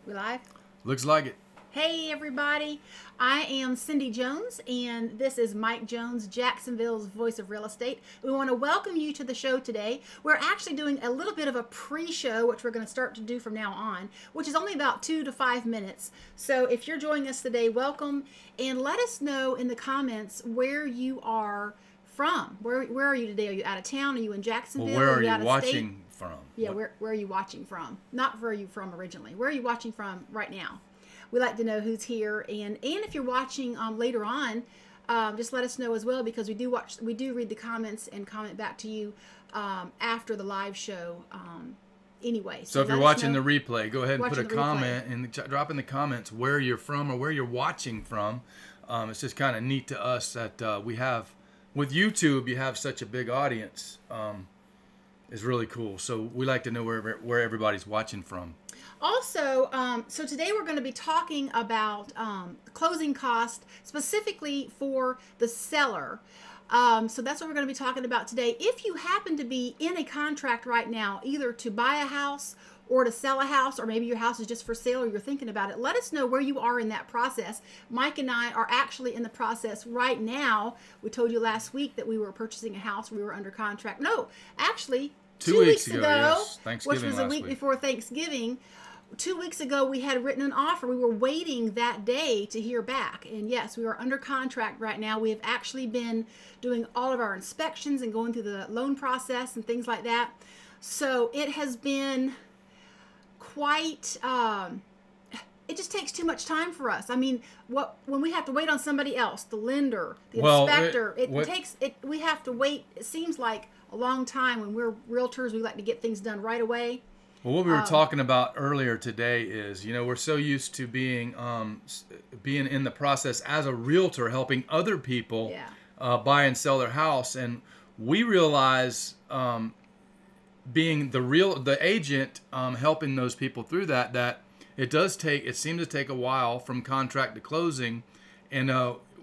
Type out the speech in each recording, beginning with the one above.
We live? Looks like it. Hey everybody, I am Cindy Jones and this is Mike Jones, Jacksonville's voice of real estate. We want to welcome you to the show today. We're actually doing a little bit of a pre-show, which we're going to start to do from now on, which is only about 2 to 5 minutes. So if you're joining us today, welcome, and let us know in the comments where you are from. Where are you today? Are you out of town? Are you in Jacksonville? Well, where are you you watching from? Yeah, where are you watching from? Not where are you from originally. Where are you watching from right now? We like to know who's here, and if you're watching later on, just let us know as well, because we do read the comments and comment back to you after the live show. Anyway, so if you're watching the replay, go ahead and put a comment and drop in the comments where you're from or where you're watching from. It's just kind of neat to us that we have with YouTube. You have such a big audience. Is really cool. So we like to know where everybody's watching from. Also, so today we're going to be talking about closing cost specifically for the seller. So that's what we're going to be talking about today. If you happen to be in a contract right now, either to buy a house or to sell a house, or maybe your house is just for sale or you're thinking about it, let us know where you are in that process. Mike and I are actually in the process right now. We told you last week that we were purchasing a house. We were under contract. No, actually, 2 weeks ago, yes. Thanksgiving, which was a week before Thanksgiving. 2 weeks ago, we had written an offer. We were waiting that day to hear back. And yes, we are under contract right now. We have actually been doing all of our inspections and going through the loan process and things like that. So it has been quite, it just takes too much time for us. I mean, when we have to wait on somebody else, the lender, the inspector, we have to wait. It seems like a long time. When we're realtors, we like to get things done right away. Well, what we were talking about earlier today is, we're so used to being in the process as a realtor, helping other people buy and sell their house, and we realize being the agent, helping those people through that it seems to take a while from contract to closing, and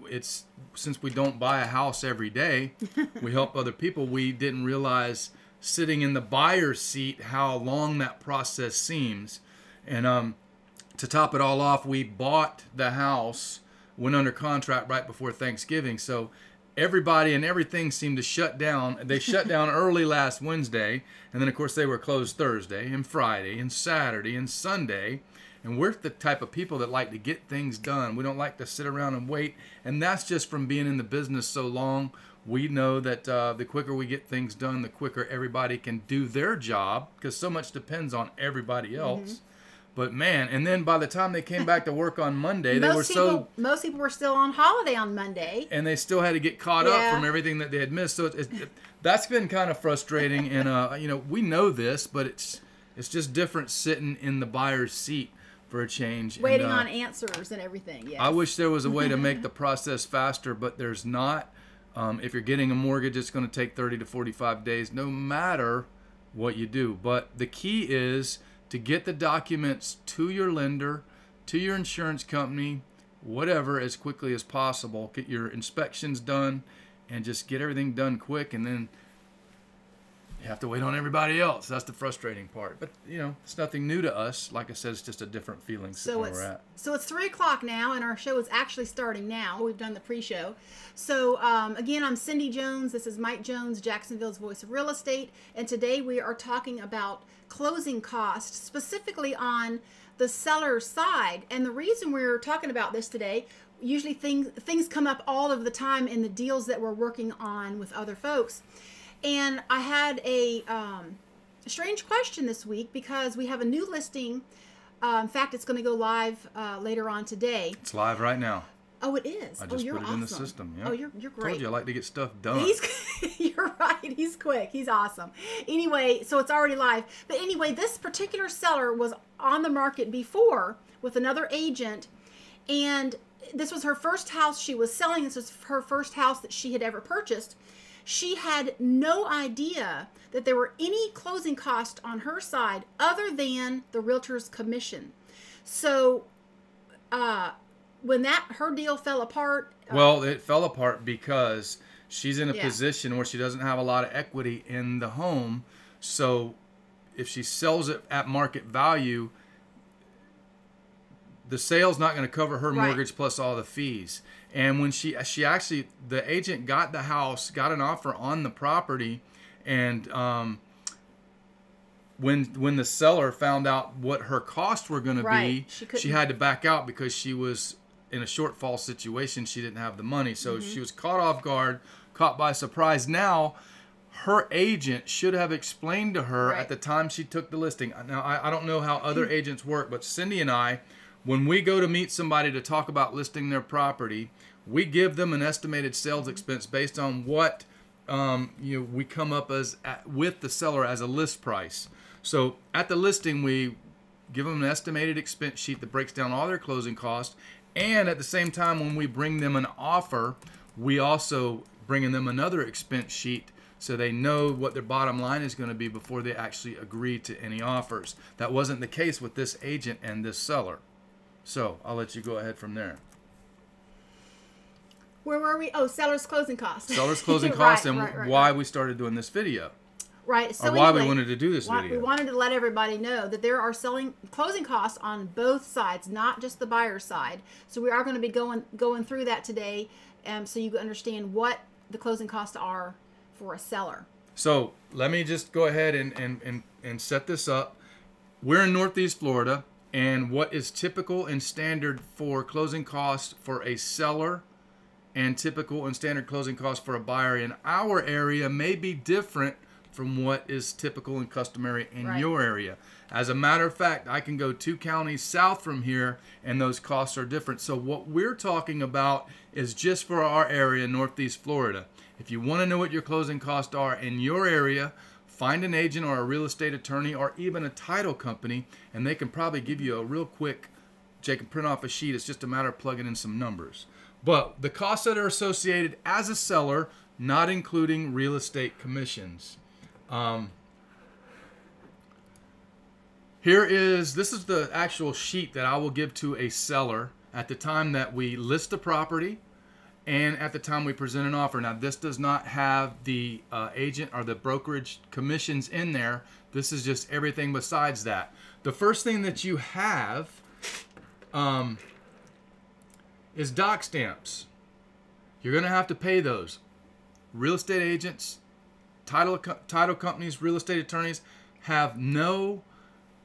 it's since we don't buy a house every day, we help other people. We didn't realize, sitting in the buyer's seat, how long that process seems. And to top it all off, we bought the house, went under contract right before Thanksgiving. So everybody and everything seemed to shut down. They shut down early last Wednesday, and then of course they were closed Thursday and Friday and Saturday and Sunday. And we're the type of people that like to get things done. We don't like to sit around and wait. And that's just from being in the business so long. We know that the quicker we get things done, the quicker everybody can do their job, because so much depends on everybody else. Mm-hmm. But man, and then by the time they came back to work on Monday, most people were still on holiday on Monday, and they still had to get caught up from everything that they had missed. So that's been kind of frustrating. And we know this, but it's just different sitting in the buyer's seat for a change, waiting on answers and everything. Yes. I wish there was a way to make the process faster, but there's not. If you're getting a mortgage, it's going to take 30 to 45 days, no matter what you do. But the key is to get the documents to your lender, to your insurance company, whatever, as quickly as possible. Get your inspections done and just get everything done quick, and then you have to wait on everybody else. That's the frustrating part. But, it's nothing new to us. Like I said, it's just a different feeling where we're at. So it's 3 o'clock now, and our show is actually starting now. We've done the pre-show. So, again, I'm Cindy Jones. This is Mike Jones, Jacksonville's voice of real estate. And today we are talking about closing costs, specifically on the seller's side. And the reason we're talking about this today, usually things come up all of the time in the deals that we're working on with other folks. And I had a strange question this week, because we have a new listing. In fact, it's going to go live later on today. It's live right now. Oh, it is. I just you're put it awesome. in the system. Yeah. Oh, you're great. Told you I like to get stuff done. You're right. He's quick. He's awesome. Anyway, so it's already live. But anyway, this particular seller was on the market before with another agent, and this was her first house she was selling. This was her first house that she had ever purchased. She had no idea that there were any closing costs on her side other than the realtor's commission. So when her deal fell apart. Well, it fell apart because she's in a position where she doesn't have a lot of equity in the home. So if she sells it at market value, the sale's not going to cover her Right. mortgage plus all the fees. And when she actually, the agent got the house, got an offer on the property, and when the seller found out what her costs were going to Right. be, she had to back out because she was in a shortfall situation. She didn't have the money, so she was caught off guard, caught by surprise. Now, her agent should have explained to her Right. at the time she took the listing. Now, I don't know how other agents work, but Cindy and I, when we go to meet somebody to talk about listing their property, we give them an estimated sales expense based on what we come up with the seller as a list price. So at the listing, we give them an estimated expense sheet that breaks down all their closing costs. And at the same time, when we bring them an offer, we also bring them another expense sheet so they know what their bottom line is going to be before they actually agree to any offers. That wasn't the case with this agent and this seller. So I'll let you go ahead from there. Where were we? Oh, seller's closing costs. Seller's closing costs, Right, and right. why we started doing this video. Right. So Or why anyway, we wanted to do this video. We wanted to let everybody know that there are closing costs on both sides, not just the buyer side. So we are going to be going through that today, so you can understand what the closing costs are for a seller. So let me just go ahead and set this up. We're in Northeast Florida, and what is typical and standard for closing costs for a seller and typical and standard closing costs for a buyer in our area may be different from what is typical and customary in Right. your area. As a matter of fact, I can go 2 counties south from here and those costs are different. So what we're talking about is just for our area, Northeast Florida. If you want to know what your closing costs are in your area, find an agent or a real estate attorney or even a title company, and they can probably give you a real quick, you can print off a sheet. It's just a matter of plugging in some numbers. But the costs that are associated as a seller, not including real estate commissions. This is the actual sheet that I will give to a seller at the time that we list the property and at the time we present an offer. Now, this does not have the agent or the brokerage commissions in there. This is just everything besides that. The first thing that you have is doc stamps. You're going to have to pay those. Real estate agents, title companies, real estate attorneys have no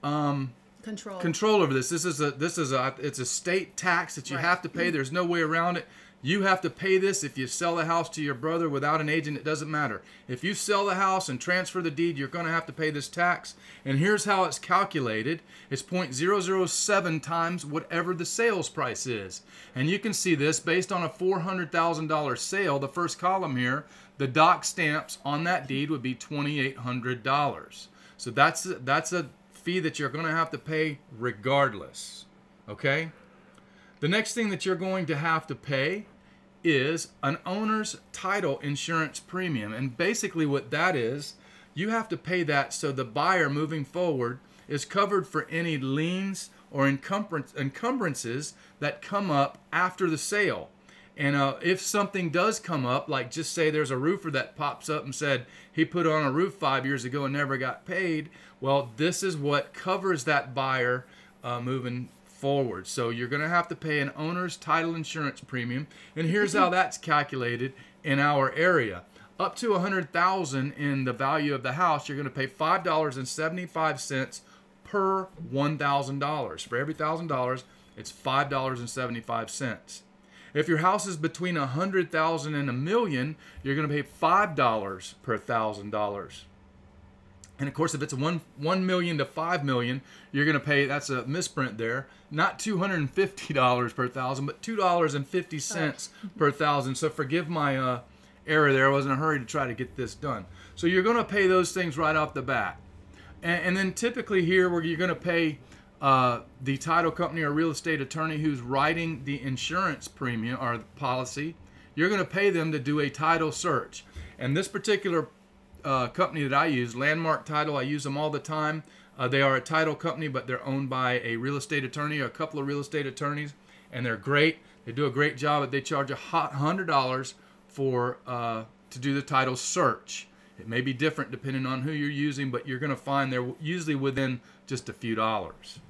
control over this. It's a state tax that you Right. have to pay. There's no way around it. You have to pay this. If you sell the house to your brother without an agent, it doesn't matter. If you sell the house and transfer the deed, you're going to have to pay this tax. And here's how it's calculated. It's 0.007 times whatever the sales price is. And you can see this based on a $400,000 sale. The first column here, the doc stamps on that deed would be $2,800. So that's a fee that you're going to have to pay regardless. Okay? The next thing that you're going to have to pay is an owner's title insurance premium. And basically what that is, you have to pay that so the buyer moving forward is covered for any liens or encumbrances that come up after the sale. And if something does come up, like just say there's a roofer that pops up and said he put on a roof 5 years ago and never got paid, well, this is what covers that buyer moving forward. So you're going to have to pay an owner's title insurance premium, and here's how that's calculated in our area. Up to $100,000 in the value of the house, you're going to pay $5.75 per $1,000. For every $1,000, it's $5.75. If your house is between $100,000 and $1 million, you're going to pay $5 per $1,000. And of course, if it's $1 million to $5 million, you're going to pay, that's a misprint there, not $250 per thousand, but $2.50 per thousand. So forgive my error there. I was in a hurry to try to get this done. So you're going to pay those things right off the bat. And then typically here, where you're going to pay the title company or real estate attorney who's writing the insurance premium or the policy, you're going to pay them to do a title search. And this particular company that I use, Landmark Title, I use them all the time. They are a title company, but they're owned by a real estate attorney or a couple of real estate attorneys, and they're great. They do a great job. They charge $100 for to do the title search. It may be different depending on who you're using, but you're going to find they're usually within just a few dollars.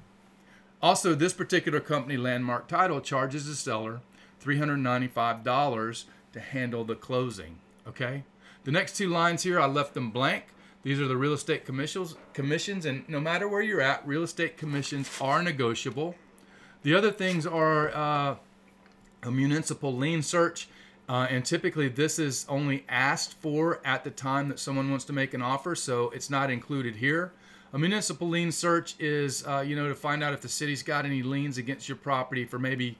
Also, this particular company, Landmark Title, charges the seller $395 to handle the closing. Okay? The next two lines here, I left them blank. These are the real estate commissions, and no matter where you're at, real estate commissions are negotiable. The other things are a municipal lien search, and typically this is only asked for at the time that someone wants to make an offer, so it's not included here. A municipal lien search is, to find out if the city's got any liens against your property for maybe,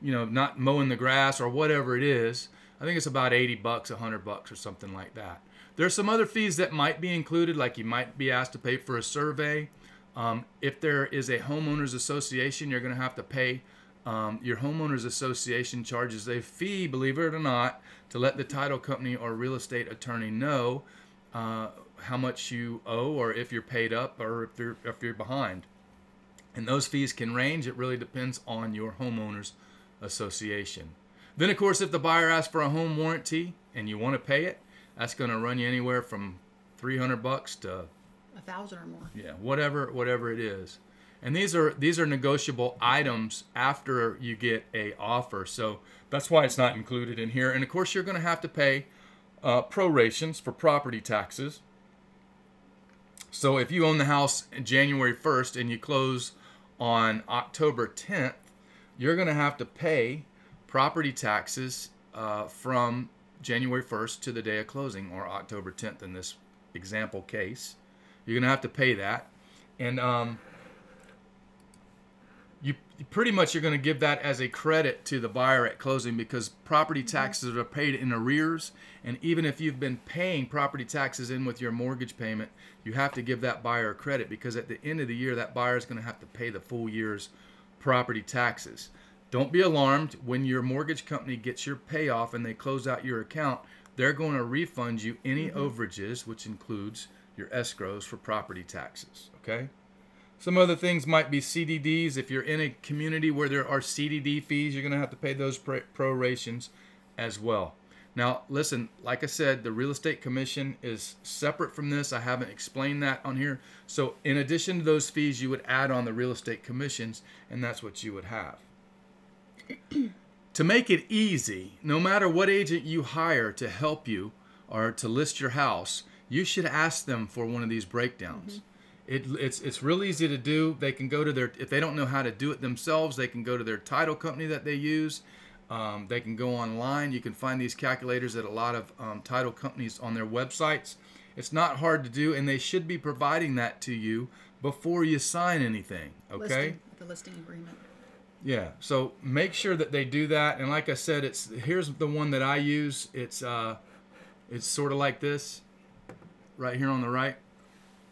not mowing the grass or whatever it is. I think it's about $80, $100 or something like that. There's some other fees that might be included, like you might be asked to pay for a survey. If there is a homeowners association, you're going to have to pay. Your homeowners association charges a fee, believe it or not, to let the title company or real estate attorney know how much you owe, or if you're paid up, or if you're behind. And those fees can range. It really depends on your homeowners association. Then, of course, if the buyer asks for a home warranty and you want to pay it, that's going to run you anywhere from $300 to $1,000 or more. Yeah, whatever it is. And these are negotiable items after you get a offer. So that's why it's not included in here. And of course, you're going to have to pay prorations for property taxes. So if you own the house January 1st and you close on October 10th, you're going to have to pay property taxes from January 1st to the day of closing, or October 10th in this example case. You're going to have to pay that. And you pretty much are going to give that as a credit to the buyer at closing, because property taxes are paid in arrears. And even if you've been paying property taxes in with your mortgage payment, you have to give that buyer a credit, because at the end of the year, that buyer is going to have to pay the full year's property taxes. Don't be alarmed. When your mortgage company gets your payoff and they close out your account, they're going to refund you any overages, which includes your escrows for property taxes. Okay? Some other things might be CDDs. If you're in a community where there are CDD fees, you're going to have to pay those prorations as well. Now, listen, like I said, the real estate commission is separate from this. I haven't explained that on here. So in addition to those fees, you would add on the real estate commissions, and that's what you would have. To make it easy, no matter what agent you hire to help you or to list your house, you should ask them for one of these breakdowns. It's real easy to do. They can go to their, if they don't know how to do it themselves, they can go to their title company that they use. They can go online. You can find these calculators at a lot of title companies on their websites. It's not hard to do, and they should be providing that to you before you sign anything. Okay? The listing agreement. Yeah. So make sure that they do that. And like I said, here's the one that I use. It's sort of like this, right here on the right.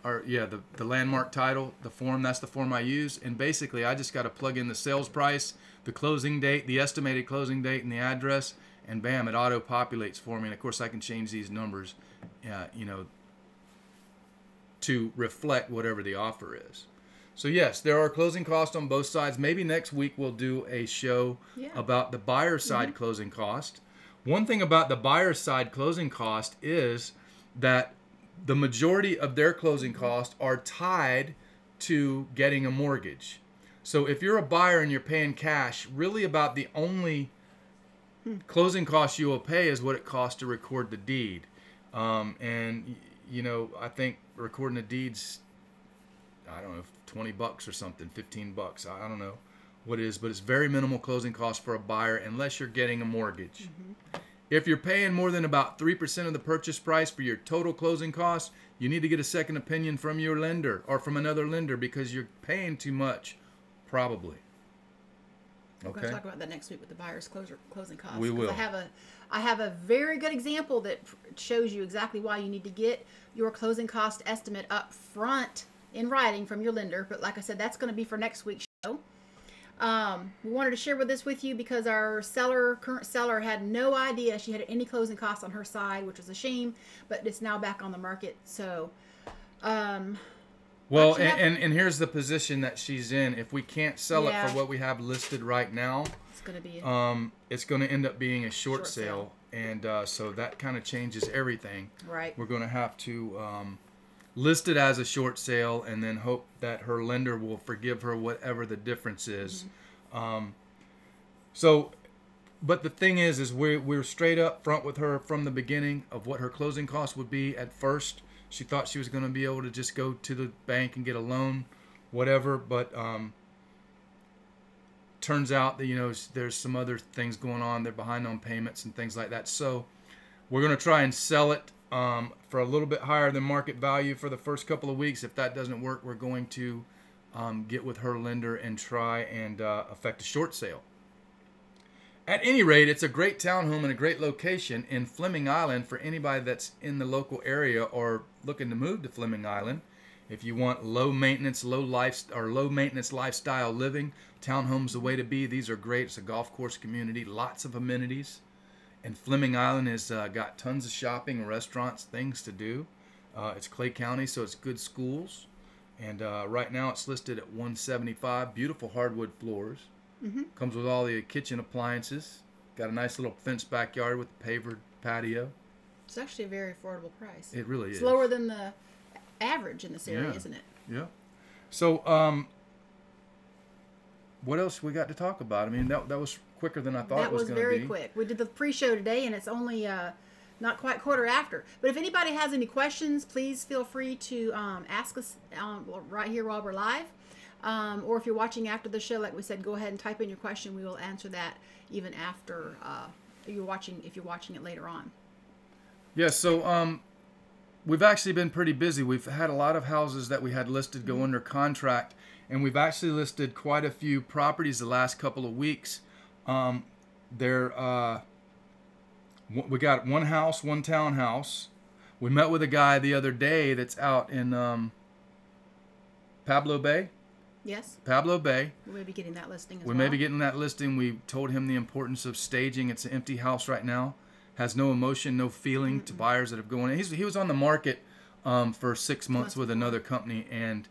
Or yeah, the Landmark Title, the form, that's the form I use. And basically I just got to plug in the sales price, the closing date, the estimated closing date, and the address, and bam, it auto populates for me. And of course I can change these numbers to reflect whatever the offer is. So yes, there are closing costs on both sides. Maybe next week we'll do a show about the buyer side closing cost. One thing about the buyer side closing cost is that the majority of their closing costs are tied to getting a mortgage. So if you're a buyer and you're paying cash, really about the only closing cost you will pay is what it costs to record the deed. And I think recording the deed's, I don't know, $20 or something, $15. I don't know what it is, but it's very minimal closing costs for a buyer unless you're getting a mortgage. If you're paying more than about 3% of the purchase price for your total closing costs, you need to get a second opinion from your lender or from another lender, because you're paying too much, probably. We're going to talk about that next week with the buyer's closing costs. We will. I have a very good example that shows you exactly why you need to get your closing cost estimate up front in writing from your lender. But like I said, that's going to be for next week's show. We wanted to share this with you because our current seller had no idea she had any closing costs on her side, which was a shame, but it's now back on the market. So, well, and here's the position that she's in. If we can't sell it for what we have listed right now, it's going to be it's going to end up being a short sale. And so that kind of changes everything. Right. We're going to have to list it as a short sale, and then hope that her lender will forgive her whatever the difference is. But the thing is we're straight up front with her from the beginning of what her closing costs would be. At first, she thought she was going to be able to just go to the bank and get a loan, whatever. But turns out that there's some other things going on. They're behind on payments and things like that. So we're going to try and sell it for a little bit higher than market value for the first couple of weeks. If that doesn't work, we're going to get with her lender and try and effect a short sale. At any rate, it's a great townhome and a great location in Fleming Island for anybody that's in the local area or looking to move to Fleming Island. If you want low maintenance lifestyle living, townhomes the way to be. These are great. It's a golf course community, lots of amenities. And Fleming Island has got tons of shopping, restaurants, things to do. It's Clay County, so it's good schools. And right now it's listed at $175. Beautiful hardwood floors. Comes with all the kitchen appliances. Got a nice little fenced backyard with a pavered patio. It's actually a very affordable price. It really is. It's lower than the average in this area, isn't it? Yeah. So, what else we got to talk about? I mean, that was quicker than I thought it was going to be. That was very quick. We did the pre-show today, and it's only not quite quarter after. But if anybody has any questions, please feel free to ask us right here while we're live. Or if you're watching after the show, like we said, go ahead and type in your question. We will answer that even after if you're watching it later on. Yeah, so we've actually been pretty busy. We've had a lot of houses that we had listed go under contract, and we've actually listed quite a few properties the last couple of weeks. We got one house, one townhouse. We met with a guy the other day that's out in Pablo Bay. Yes. Pablo Bay. We may be getting that listing as well. We may be getting that listing. We told him the importance of staging. It's an empty house right now. Has no emotion, no feeling to buyers that have gone in. He was on the market for 6 months with another company and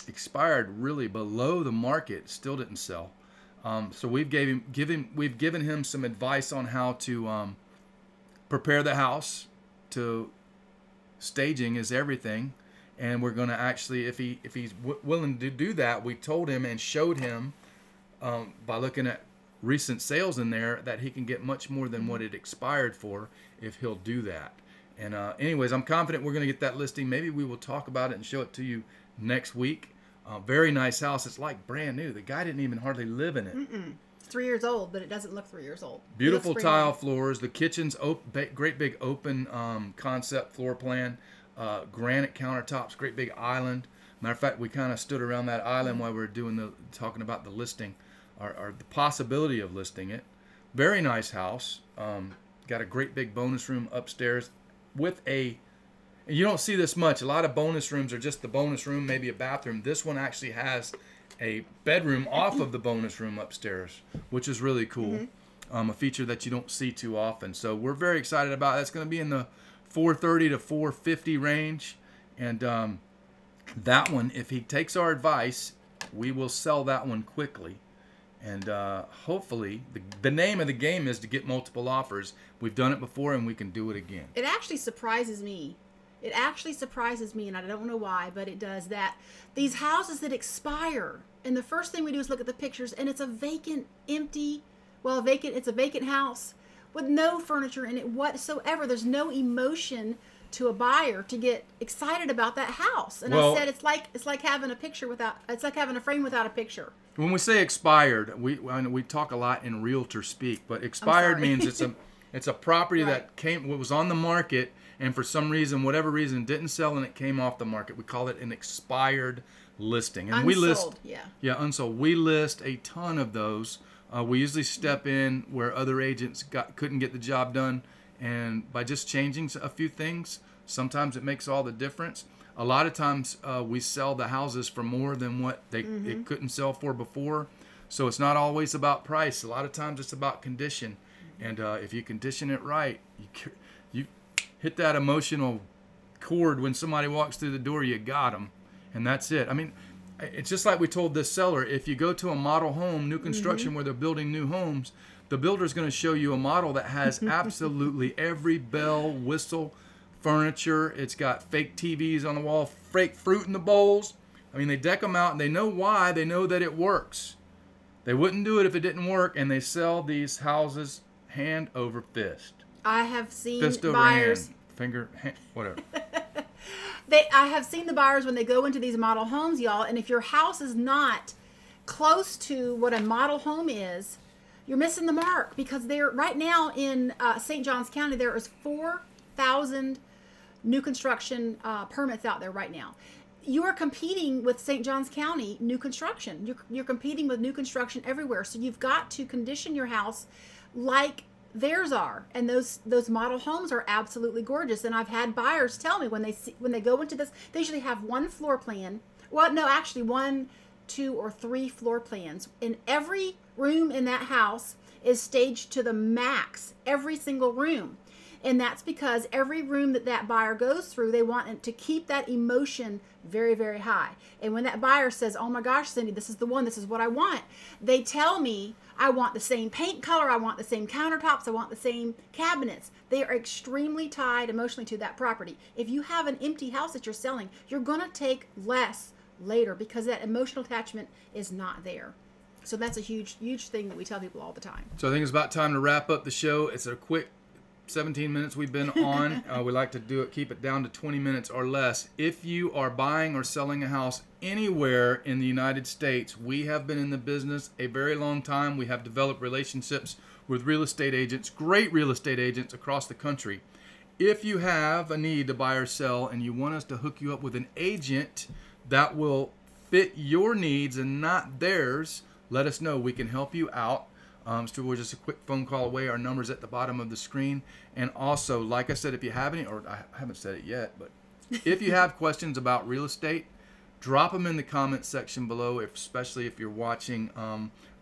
expired really below the market. Still didn't sell. So we've given him some advice on how to prepare the house. To staging is everything. And we're going to actually, if he's willing to do that, we told him and showed him by looking at recent sales in there that he can get much more than what it expired for if he'll do that. And anyways, I'm confident we're going to get that listing. Maybe we will talk about it and show it to you next week. Very nice house. It's like brand new. The guy didn't even hardly live in it. It's 3 years old, but it doesn't look 3 years old. Beautiful tile floors. The kitchen's great big open concept floor plan. Granite countertops, great big island. Matter of fact, we kind of stood around that island while we were talking about the listing, or the possibility of listing it. Very nice house. Got a great big bonus room upstairs with you don't see this much. A lot of bonus rooms are just the bonus room, maybe a bathroom. This one actually has a bedroom off of the bonus room upstairs, which is really cool. A feature that you don't see too often. So we're very excited about it. That's going to be in the $430 to $450 range, and that one, if he takes our advice, we will sell that one quickly. And hopefully, the name of the game is to get multiple offers. We've done it before, and we can do it again. It actually surprises me. And I don't know why, but it does, that these houses that expire, and the first thing we do is look at the pictures, and it's a vacant, empty, it's a vacant house with no furniture in it whatsoever. There's no emotion to a buyer to get excited about that house. And I said it's like having a frame without a picture. When we say expired, we talk a lot in realtor speak, but expired means it's a property that was on the market and for some reason, whatever reason, didn't sell and it came off the market. We call it an expired listing. And unsold, unsold. We list a ton of those. We usually step in where other agents couldn't get the job done, and by just changing a few things, sometimes it makes all the difference. A lot of times we sell the houses for more than what it couldn't sell for before, so it's not always about price. A lot of times it's about condition, and if you condition it right, you hit that emotional chord when somebody walks through the door, you got them, and that's it. I mean, it's just like we told this seller, if you go to a model home, new construction where they're building new homes, the builder's going to show you a model that has absolutely every bell, whistle, furniture. It's got fake TVs on the wall, fake fruit in the bowls. I mean, they deck them out, and they know why. They know that it works. They wouldn't do it if it didn't work, and they sell these houses hand over fist. I have seen fist over buyers. hand, finger, hand, whatever. I have seen the buyers when they go into these model homes, y'all, and if your house is not close to what a model home is, you're missing the mark, because they're right now in St. Johns County, there is 4,000 new construction permits out there right now. You are competing with St. Johns County new construction. You're competing with new construction everywhere. So you've got to condition your house like theirs are. And those model homes are absolutely gorgeous. And I've had buyers tell me when they go into this, they usually have one floor plan. Well, no, actually 1, 2, or 3 floor plans. And every room in that house is staged to the max, every single room. And that's because every room that buyer goes through, they want it to keep that emotion very, very high. And when that buyer says, oh my gosh, Cindy, this is the one, this is what I want, they tell me, I want the same paint color, I want the same countertops, I want the same cabinets. They are extremely tied emotionally to that property. If you have an empty house that you're selling, you're going to take less later because that emotional attachment is not there. So that's a huge, huge thing that we tell people all the time. So I think it's about time to wrap up the show. It's a quick 17 minutes we've been on. We like to keep it down to 20 minutes or less. If you are buying or selling a house anywhere in the United States, we have been in the business a very long time. We have developed relationships with real estate agents, great real estate agents across the country. If you have a need to buy or sell and you want us to hook you up with an agent that will fit your needs and not theirs, let us know. We can help you out. So we're just a quick phone call away. Our number's at the bottom of the screen. And also, like I said, if you have any, or I haven't said it yet, but if you have questions about real estate, drop them in the comment section below, especially if you're watching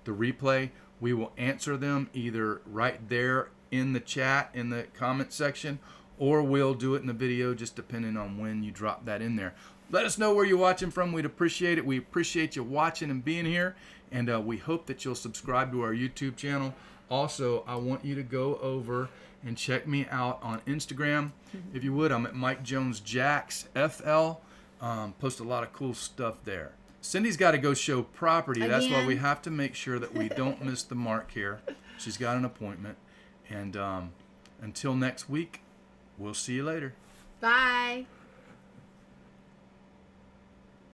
the replay. We will answer them either right there in the chat, in the comment section, or we'll do it in the video, just depending on when you drop that in there. Let us know where you're watching from. We'd appreciate it. We appreciate you watching and being here. And we hope that you'll subscribe to our YouTube channel. Also, I want you to go over and check me out on Instagram. If you would, I'm at Mike Jones Jax FL. Post a lot of cool stuff there. Cindy's got to go show property. Again. That's why we have to make sure that we don't miss the mark here. She's got an appointment. And until next week, we'll see you later. Bye.